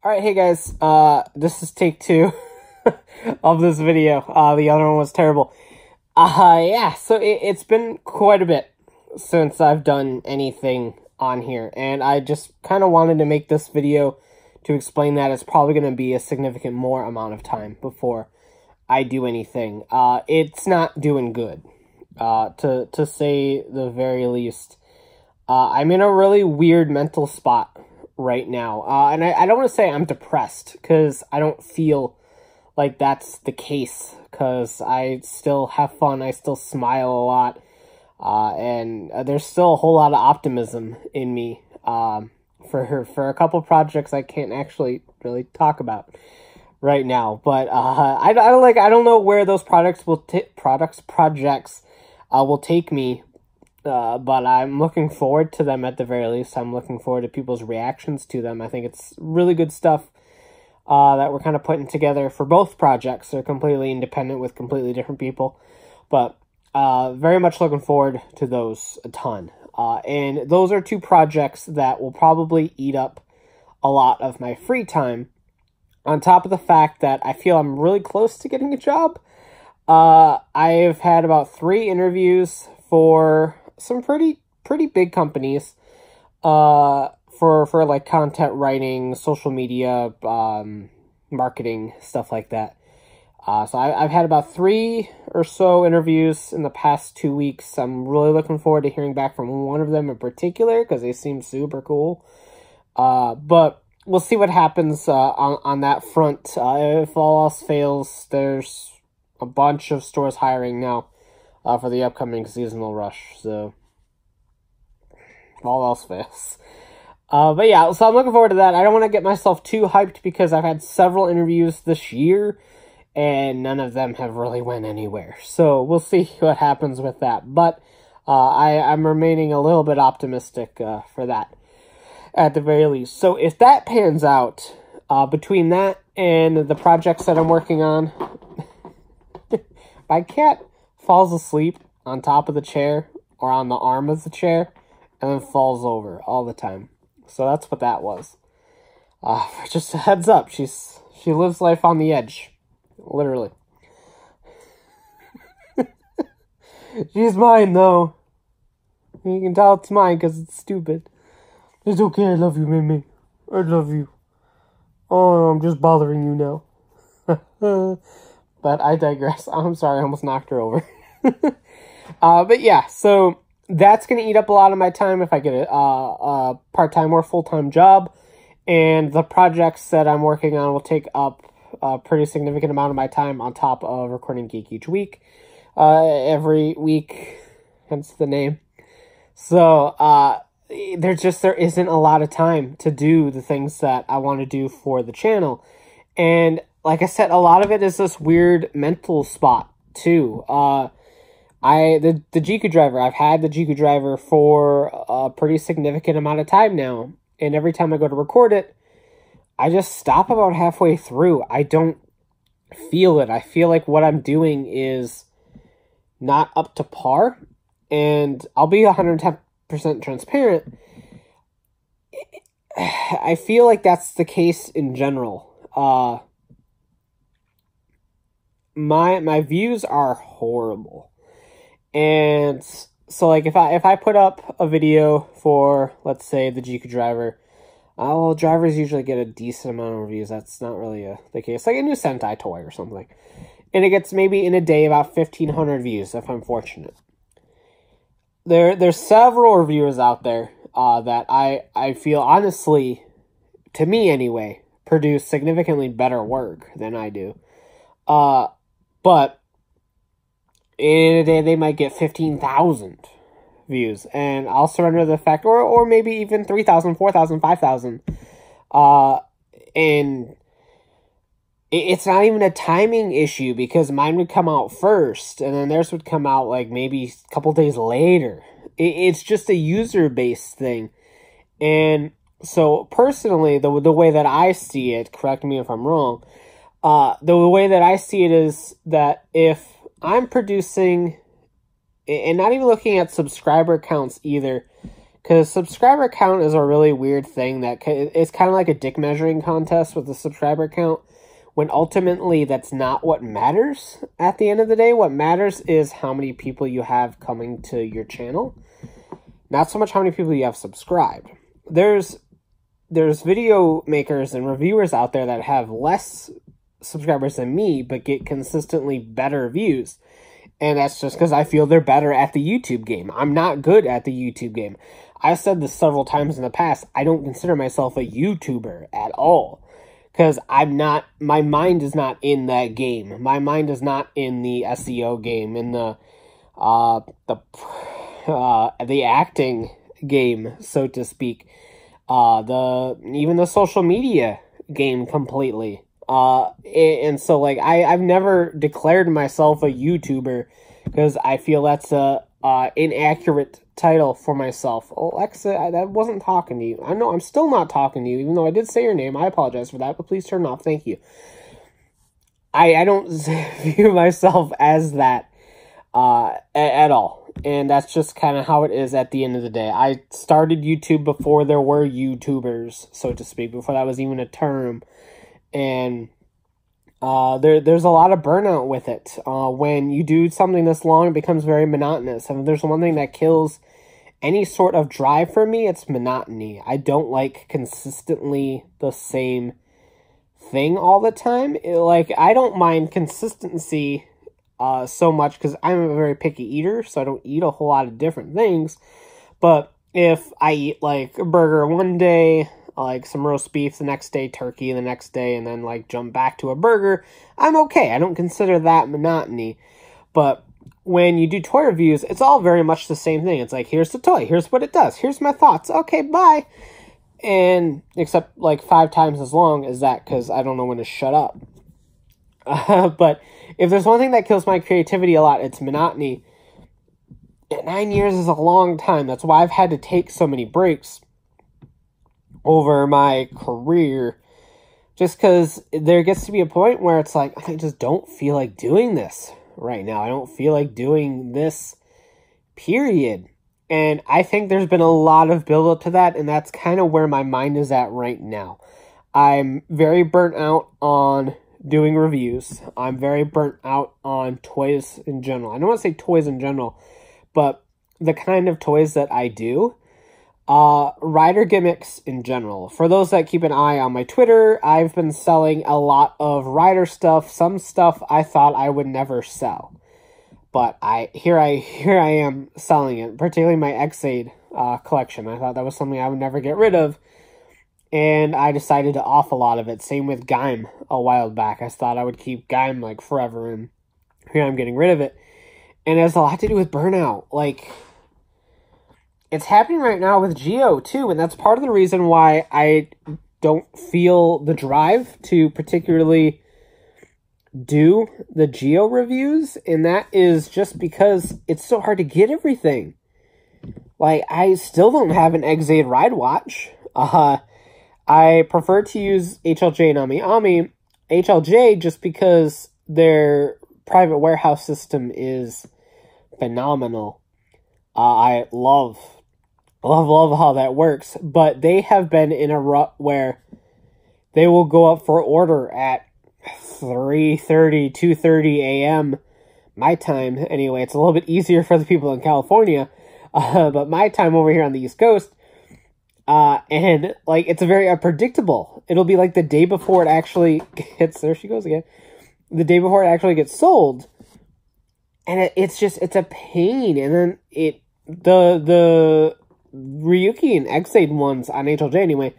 Alright, hey guys, this is take 2 of this video. The other one was terrible. Yeah, so it's been quite a bit since I've done anything on here, and I just kind of wanted to make this video to explain that it's probably going to be a significant more amount of time before I do anything. It's not doing good, to say the very least. I'm in a really weird mental spot right now. And I don't want to say I'm depressed, because I don't feel like that's the case, because I still have fun, I still smile a lot, and there's still a whole lot of optimism in me, for a couple projects I can't actually really talk about right now, but I don't know where those projects will take me. But I'm looking forward to them at the very least. I'm looking forward to people's reactions to them. I think it's really good stuff that we're kind of putting together for both projects. They're completely independent with completely different people. But very much looking forward to those a ton. And those are two projects that will probably eat up a lot of my free time. On top of the fact that I feel I'm really close to getting a job. I've had about 3 interviews for some pretty big companies, for like content writing, social media, marketing, stuff like that. So I've had about 3 or so interviews in the past 2 weeks. I'm really looking forward to hearing back from one of them in particular, because they seem super cool. But we'll see what happens, on that front. If all else fails, there's a bunch of stores hiring now for the upcoming seasonal rush, so all else fails. But yeah, so I'm looking forward to that. I don't want to get myself too hyped, because I've had several interviews this year, and none of them have really went anywhere. So we'll see what happens with that. But I'm remaining a little bit optimistic for that, at the very least. So if that pans out, between that and the projects that I'm working on, my cat falls asleep on top of the chair or on the arm of the chair and then falls over all the time. So that's what that was. Just a heads up, she lives life on the edge, literally. She's mine though. You can tell it's mine because it's stupid. It's okay, I love you, Mimi. I love you. Oh, I'm just bothering you now. But I digress. I'm sorry, I almost knocked her over. But yeah, so that's going to eat up a lot of my time if I get a part-time or full-time job. And the projects that I'm working on will take up a pretty significant amount of my time on top of recording Geek each week. Every week, hence the name. So, there isn't a lot of time to do the things that I want to do for the channel. And like I said, a lot of it is this weird mental spot too. The Jiku driver, I've had the Jiku driver for a pretty significant amount of time now. And every time I go to record it, I just stop about halfway through. I don't feel it. I feel like what I'm doing is not up to par. And I'll be 110% transparent. I feel like that's the case in general. My views are horrible. And so like if I put up a video for, let's say, the Jiku driver, well, drivers usually get a decent amount of reviews. That's not really the case. Like a new Sentai toy or something. And it gets maybe in a day about 1,500 views if I'm fortunate. There's several reviewers out there that I feel, honestly, to me anyway, produce significantly better work than I do. But in a day they might get 15,000 views, and I'll surrender the fact, or maybe even 3,000, 4,000, 5,000. And it's not even a timing issue, because mine would come out first, and then theirs would come out like maybe a couple days later. It's just a user-based thing. And so personally, the way that I see it, correct me if I'm wrong, the way that I see it is that if I'm producing, and not even looking at subscriber counts either, Because subscriber count is a really weird thing that it's kind of like a dick measuring contest with the subscriber count, when ultimately that's not what matters at the end of the day. What matters is how many people you have coming to your channel, not so much how many people you have subscribed. There's video makers and reviewers out there that have less subscribers than me, but get consistently better views. And that's just because I feel they're better at the YouTube game. I'm not good at the YouTube game. I've said this several times in the past. I don't consider myself a YouTuber at all. Because my mind is not in that game. My mind is not in the SEO game, in the acting game, so to speak. Even the social media game completely. And so, like, I've never declared myself a YouTuber because I feel that's a inaccurate title for myself. Alexa, I wasn't talking to you. I know I'm still not talking to you, even though I did say your name. I apologize for that, but please turn off. Thank you. I don't view myself as that at all. And that's just kind of how it is at the end of the day. I started YouTube before there were YouTubers, so to speak, before that was even a term. And there's a lot of burnout with it. When you do something this long, it becomes very monotonous. And if there's one thing that kills any sort of drive for me, it's monotony. I don't like consistently the same thing all the time. I don't mind consistency so much because I'm a very picky eater, so I don't eat a whole lot of different things. But if I eat, like, a burger one day, like some roast beef the next day, turkey the next day, and then, like, jump back to a burger, I'm okay. I don't consider that monotony. But when you do toy reviews, it's all very much the same thing. It's like, here's the toy, here's what it does, here's my thoughts, okay, bye. And except, like, 5 times as long as that, because I don't know when to shut up. But if there's one thing that kills my creativity a lot, it's monotony. 9 years is a long time. That's why I've had to take so many breaks over my career, just because there gets to be a point where it's like, I just don't feel like doing this right now. I don't feel like doing this, period. And I think there's been a lot of build up to that, and that's kind of where my mind is at right now. I'm very burnt out on doing reviews. I'm very burnt out on toys in general. I don't want to say toys in general, but the kind of toys that I do. Rider gimmicks in general. For those that keep an eye on my Twitter, I've been selling a lot of rider stuff. Some stuff I thought I would never sell, but here I am selling it. Particularly my X-Aid collection. I thought that was something I would never get rid of, and I decided to off a lot of it. Same with Gaim a while back. I thought I would keep Gaim like forever, and here I'm getting rid of it. And it has a lot to do with burnout. Like, it's happening right now with Geo, too, and that's part of the reason why I don't feel the drive to particularly do the Geo reviews, and that is just because it's so hard to get everything. Like, I still don't have an X-Aid ride watch. I prefer to use HLJ and AmiAmi. HLJ just because their private warehouse system is phenomenal. I love how that works, but they have been in a rut where they will go up for order at 3:30, 2:30 a.m. my time. Anyway, it's a little bit easier for the people in California, but my time over here on the East Coast, and, like, it's very unpredictable. It'll be like the day before it actually gets, there she goes again, the day before it actually gets sold, and it's a pain, and then the Ryuki and X-Aid ones on HLJ anyway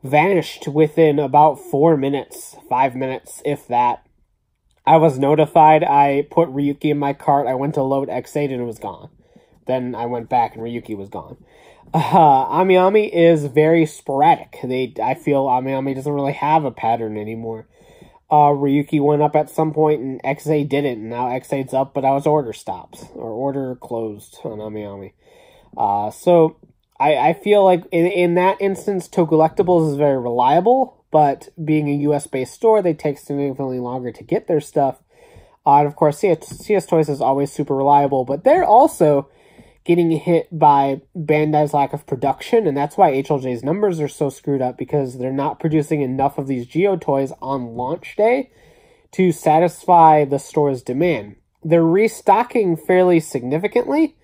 vanished within about 4 minutes, 5 minutes, if that. I was notified. I put Ryuki in my cart. I went to load X-Aid and it was gone. Then I went back and Ryuki was gone. AmiAmi is very sporadic. I feel AmiAmi doesn't really have a pattern anymore. Ryuki went up at some point and X-Aid didn't. And now X-Aid's up, but ours order stopped or order closed on AmiAmi. So I feel like in that instance, Tocollectibles is very reliable, but being a US-based store, they take significantly longer to get their stuff. And of course, CS Toys is always super reliable, but they're also getting hit by Bandai's lack of production, and that's why HLJ's numbers are so screwed up, because they're not producing enough of these Geo toys on launch day to satisfy the store's demand. They're restocking fairly significantly,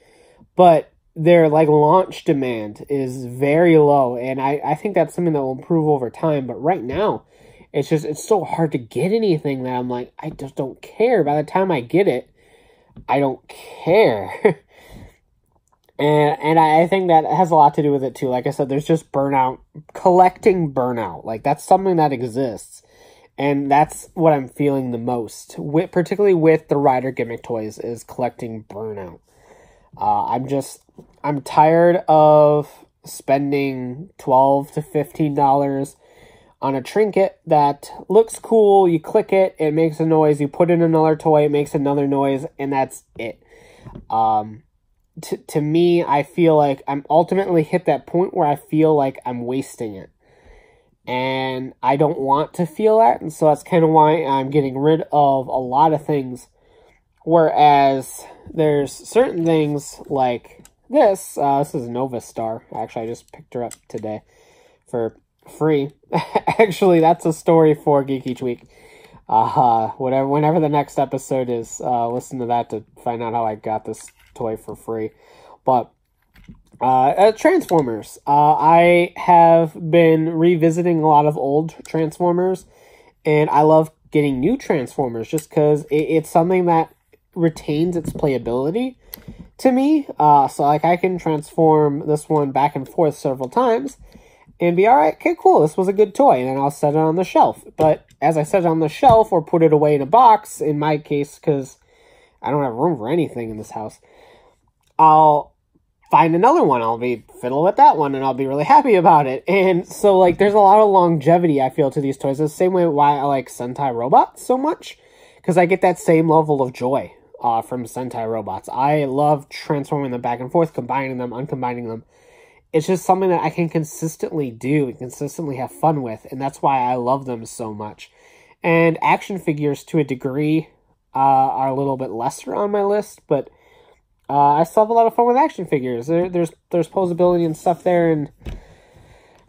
but their launch demand is very low, and I think that's something that will improve over time. But right now, it's so hard to get anything that I'm like, I just don't care. By the time I get it, I don't care. and I think that has a lot to do with it too. Like I said, there's just burnout, collecting burnout. Like, that's something that exists. And that's what I'm feeling the most, particularly with the Rider gimmick toys, is collecting burnout. I'm tired of spending $12 to $15 on a trinket that looks cool. You click it, it makes a noise. You put in another toy, it makes another noise, and that's it. To me, I feel like I'm ultimately hit that point where I feel like I'm wasting it. And I don't want to feel that, and so that's kind of why I'm getting rid of a lot of things. Whereas there's certain things like this. This is Nova Star. Actually, I just picked her up today for free. Actually, that's a story for Geek Each Week. Whenever the next episode is, listen to that to find out how I got this toy for free. But Transformers. I have been revisiting a lot of old Transformers, and I love getting new Transformers just because it's something that retains its playability to me. So like, I can transform this one back and forth several times and be alright, okay, cool, this was a good toy, and then I'll set it on the shelf. But as I set it on the shelf or put it away in a box, in my case, because I don't have room for anything in this house, I'll find another one. I'll be fiddle with that one, and I'll be really happy about it. And so, like, there's a lot of longevity, I feel, to these toys. It's the same way why I like Sentai Robots so much, because I get that same level of joy from Sentai Robots. I love transforming them back and forth, combining them, uncombining them. It's just something that I can consistently do and consistently have fun with, and that's why I love them so much. And action figures, to a degree, are a little bit lesser on my list, but I still have a lot of fun with action figures. There's posability and stuff there, and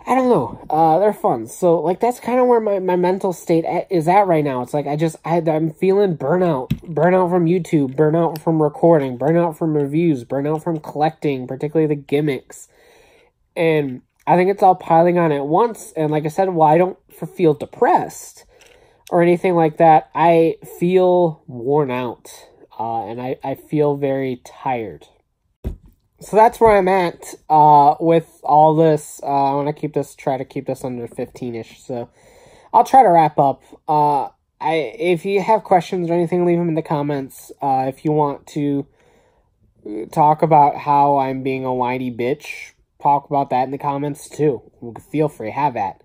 I don't know. They're fun. So, like, that's kind of where my mental state is at right now. It's like, I'm feeling burnout. Burnout from YouTube, burnout from recording, burnout from reviews, burnout from collecting, particularly the gimmicks. And I think it's all piling on at once. And like I said, while I don't feel depressed or anything like that, I feel worn out. And I feel very tired. So that's where I'm at with all this. I want to try to keep this under 15-ish. So I'll try to wrap up. If you have questions or anything, leave them in the comments. If you want to talk about how I'm being a whiny bitch, talk about that in the comments too. Feel free, have at.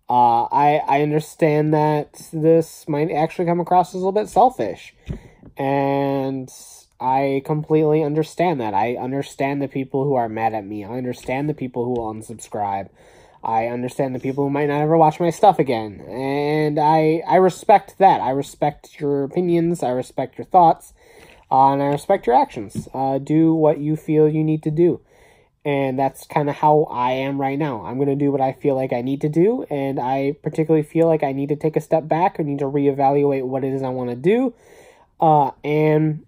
I understand that this might actually come across as a little bit selfish. And I completely understand that. I understand the people who are mad at me. I understand the people who will unsubscribe. I understand the people who might not ever watch my stuff again. And I respect that. I respect your opinions. I respect your thoughts. And I respect your actions. Do what you feel you need to do. And that's kind of how I am right now. I'm going to do what I feel like I need to do. And I particularly feel like I need to take a step back. I need to reevaluate what it is I want to do. And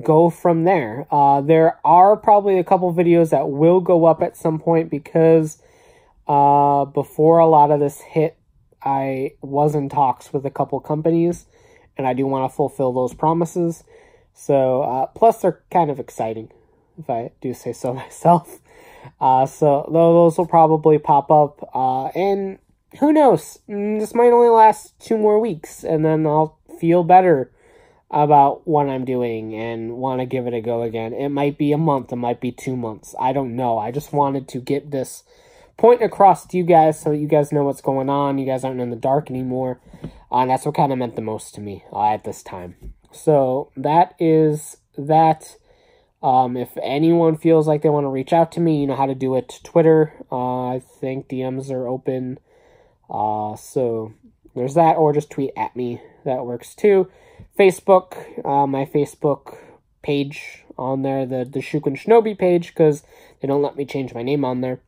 go from there. There are probably a couple videos that will go up at some point because before a lot of this hit, I was in talks with a couple companies, and I do want to fulfill those promises. So, plus they're kind of exciting, if I do say so myself. So those will probably pop up, and who knows, this might only last 2 more weeks, and then I'll feel better about what I'm doing and want to give it a go again. It might be a month, it might be 2 months, I don't know. I just wanted to get this point across to you guys so that you guys know what's going on. You guys aren't in the dark anymore, and that's what kind of meant the most to me at this time. So that is that. If anyone feels like they want to reach out to me, you know how to do it. Twitter, I think DMs are open. So there's that, or just tweet at me. That works too. Facebook, my Facebook page on there, the Shukun Shinobi page, because they don't let me change my name on there.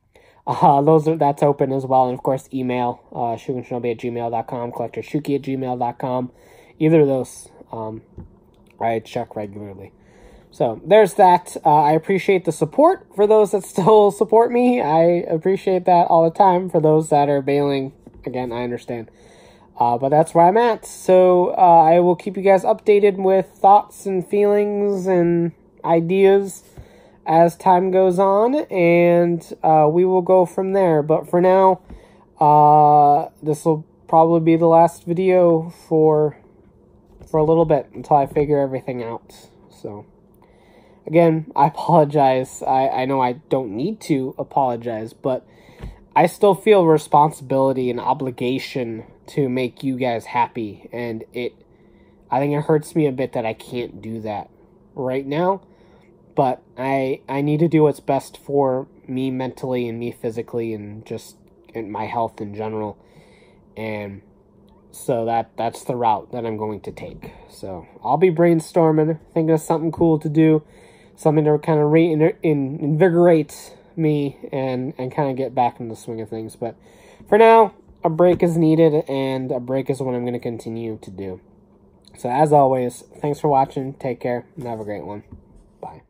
That's open as well. And of course, email, shukinshinobi@gmail.com, collectorshuki@gmail.com. Either of those, I check regularly. So there's that. I appreciate the support for those that still support me. I appreciate that all the time. For those that are bailing, again, I understand. But that's where I'm at. So I will keep you guys updated with thoughts and feelings and ideas as time goes on, and we will go from there. But for now, this will probably be the last video for a little bit until I figure everything out. So again, I apologize. I know I don't need to apologize, but I still feel responsibility and obligation to make you guys happy, and I think it hurts me a bit that I can't do that right now. But I need to do what's best for me mentally and me physically and just my health in general. And so that's the route that I'm going to take. So I'll be brainstorming, thinking of something cool to do, something to kind of invigorate me and kind of get back in the swing of things. But for now, a break is needed, and a break is what I'm going to continue to do. So as always, thanks for watching. Take care and have a great one. Bye.